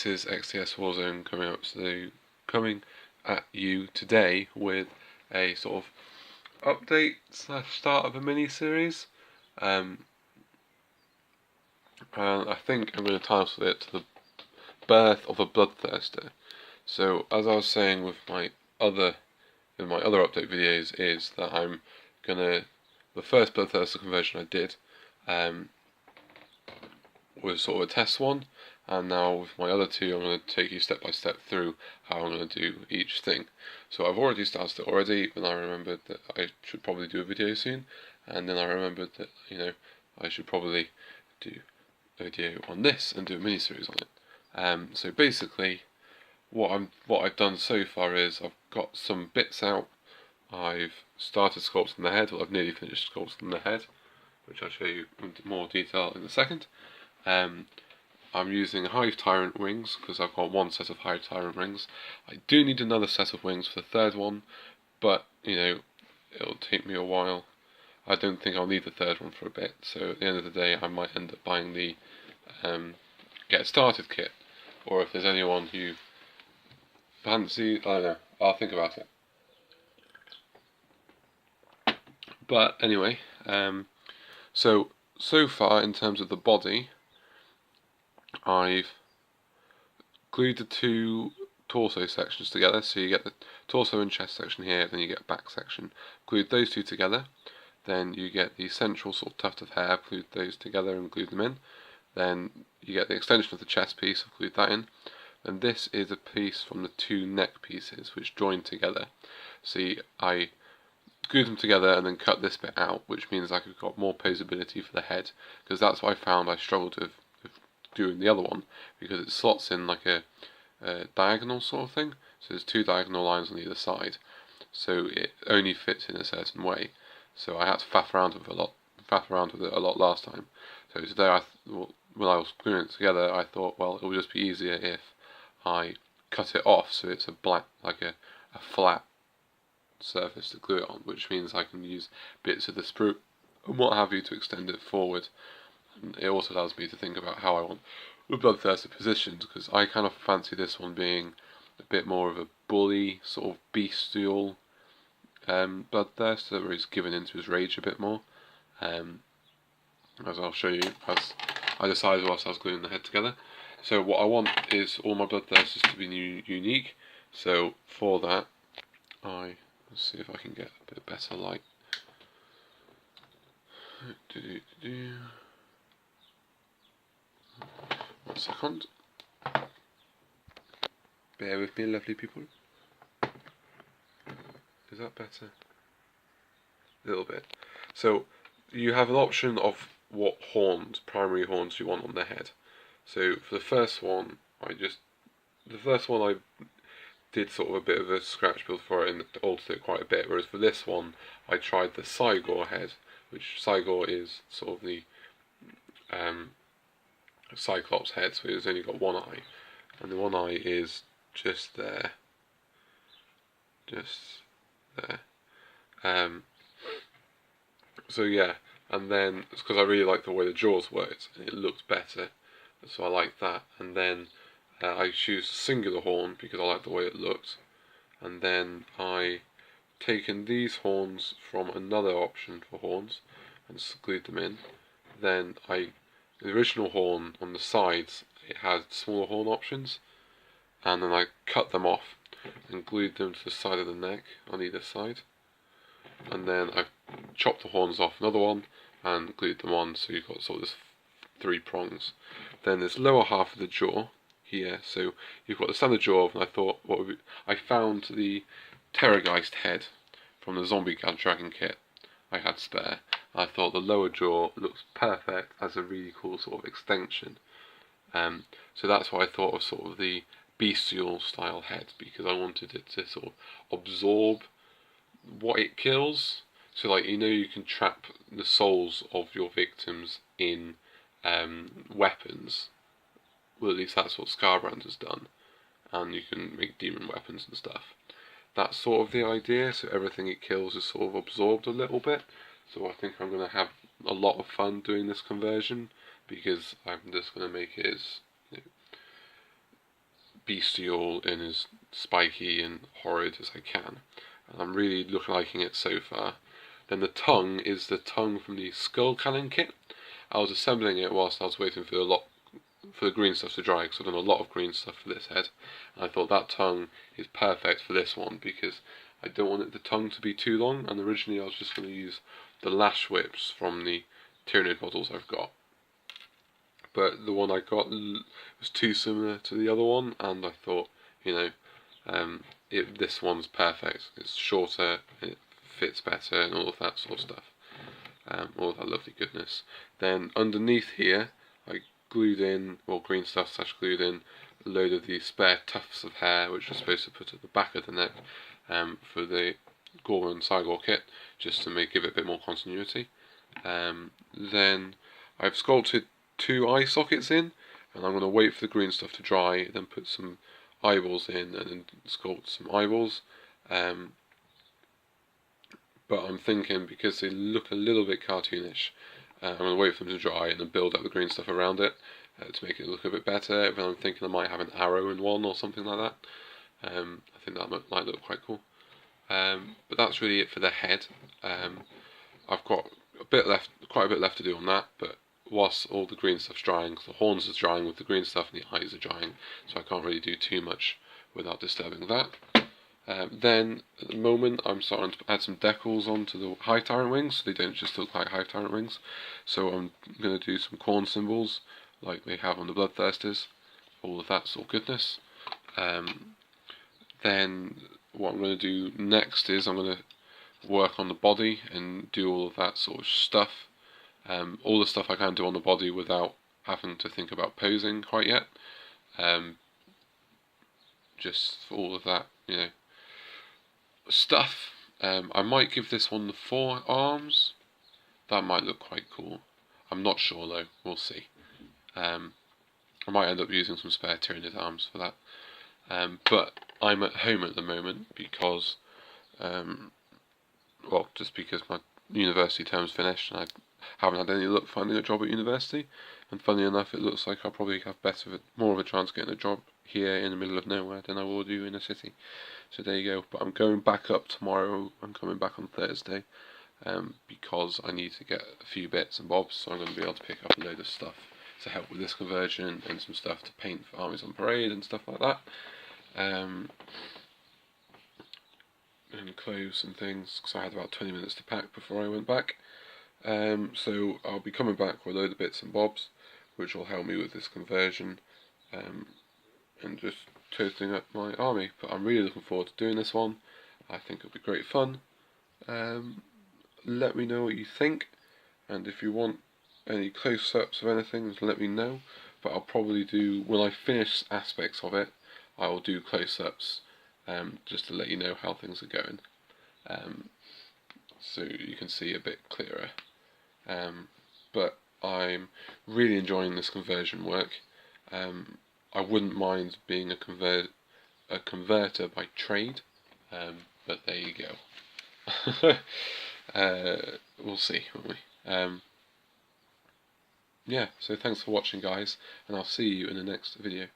this is XTS Warzone coming at you today with a sort of update slash start of a mini series. And I think I'm going to title it "The Birth of a Bloodthirster." So, as I was saying with my other update videos, is that the first Bloodthirster conversion I did was sort of a test one, and now with my other two I'm going to take you step by step through how I'm going to do each thing. So I've already started it already, and I remembered that I should probably do a video soon, and then I remembered that I should probably do a video on this and do a mini series on it. So basically what I've done so far is I've got some bits out. I've started sculpting the head. Well, I've nearly finished sculpting the head, which I'll show you in more detail in a second. I'm using Hive Tyrant wings because I've got one set of Hive Tyrant wings. I do need another set of wings for the third one, but it'll take me a while. I don't think I'll need the third one for a bit, so at the end of the day I might end up buying the get started kit, or if there's anyone who fancy, I don't know, I'll think about it. But anyway, so far in terms of the body, I've glued the two torso sections together, so you get the torso and chest section here, then you get back section. Glued those two together, then you get the central sort of tuft of hair, glued those together and glued them in. Then you get the extension of the chest piece, I've glued that in. And this is a piece from the two neck pieces which join together. See, I glued them together and then cut this bit out, which means I've got more posability for the head, because that's what I found I struggled with doing the other one, because it slots in like a diagonal sort of thing. So there's two diagonal lines on either side, so it only fits in a certain way. So I had to faff around with it a lot last time. So today, when I was gluing it together, I thought, well, it would just be easier if I cut it off so it's a flat surface to glue it on, which means I can use bits of the sprue and what have you to extend it forward. And it also allows me to think about how I want the Bloodthirster positioned, because I kind of fancy this one being a bit more of a bully, sort of bestial Bloodthirster, where he's given into his rage a bit more. As I'll show you, as I decided whilst I was gluing the head together. So what I want is all my Bloodthirsters to be unique. So for that, let's see if I can get a bit better light. One second. Bear with me, lovely people. Is that better? A little bit. So you have an option of what primary horns you want on the head. So for the first one, I did sort of a bit of a scratch build for it and altered it quite a bit, whereas for this one I tried the Cygor head, which Cygor is sort of the Cyclops head, so it's only got one eye, and the one eye is just there. So yeah, and then it's because I really like the way the jaws worked, and it looked better, so I like that. And then I choose a singular horn because I like the way it looked, and then I taken these horns from another option for horns and glued them in. Then the original horn on the sides, it had smaller horn options, and then I cut them off and glued them to the side of the neck on either side. And then I chopped the horns off another one and glued them on, so you've got sort of this three prongs. Then there's lower half of the jaw here, so you've got the standard jaw, and I thought I found the Terrorgeist head from the Zombie Dragon kit I had spare. I thought the lower jaw looks perfect as a really cool sort of extension. So that's why I thought of sort of the bestial style head, because I wanted it to sort of absorb what it kills. So like, you can trap the souls of your victims in weapons. Well, at least that's what Scarbrand has done, and you can make demon weapons and stuff. That's sort of the idea, so everything it kills is sort of absorbed a little bit. So I think I'm going to have a lot of fun doing this conversion, because I'm just going to make it as bestial and as spiky and horrid as I can. And I'm really liking it so far. Then the tongue is the tongue from the Skull Cannon kit. I was assembling it whilst I was waiting for the green stuff to dry, because I've done a lot of green stuff for this head. And I thought that tongue is perfect for this one because I don't want the tongue to be too long, and originally I was just going to use the lash whips from the Tyranid models I've got. But the one I got was too similar to the other one, and I thought, this one's perfect. It's shorter, it fits better, and all of that sort of stuff. All of that lovely goodness. Then underneath here, I glued in, or green stuff / glued in, a load of these spare tufts of hair, which was supposed to put at the back of the neck for the Gorman Cygor kit, just to give it a bit more continuity. Then I've sculpted 2 eye sockets in, and I'm going to wait for the green stuff to dry, then put some eyeballs in, and then sculpt some eyeballs. But I'm thinking, because they look a little bit cartoonish, I'm going to wait for them to dry and then build up the green stuff around it to make it look a bit better. But I'm thinking I might have an arrow in one or something like that. I think that might look quite cool. But that's really it for the head. I've got quite a bit left to do on that, but whilst all the green stuff's drying, because the horns are drying with the green stuff and the eyes are drying, so I can't really do too much without disturbing that. Then, at the moment, I'm starting to add some decals onto the High Tyrant wings, so they don't just look like High Tyrant wings. So I'm going to do some corn symbols, like they have on the Bloodthirsters, all of that sort of goodness. Then, what I'm going to do next is I'm going to work on the body and do all of that sort of stuff. All the stuff I can do on the body without having to think about posing quite yet. Just for all of that, stuff. I might give this one the 4 arms. That might look quite cool. I'm not sure though, we'll see. I might end up using some spare Tyranid arms for that. But I'm at home at the moment because, just because my university term's finished and I haven't had any luck finding a job at university. And funny enough, it looks like I'll probably have more of a chance of getting a job here in the middle of nowhere than I will do in a city. So there you go. But I'm going back up tomorrow. I'm coming back on Thursday because I need to get a few bits and bobs. So I'm going to be able to pick up a load of stuff to help with this conversion and some stuff to paint for Armies on Parade and stuff like that. And clothes and things, because I had about 20 minutes to pack before I went back. So I'll be coming back with a load of bits and bobs, which will help me with this conversion and just toasting up my army. But I'm really looking forward to doing this one. I think it'll be great fun. Let me know what you think, and if you want any close-ups of anything, let me know. But I'll probably do, when I finish aspects of it, I will do close-ups just to let you know how things are going, so you can see a bit clearer. But I'm really enjoying this conversion work. I wouldn't mind being a converter by trade, but there you go. We'll see, won't we? Yeah, so thanks for watching, guys, and I'll see you in the next video.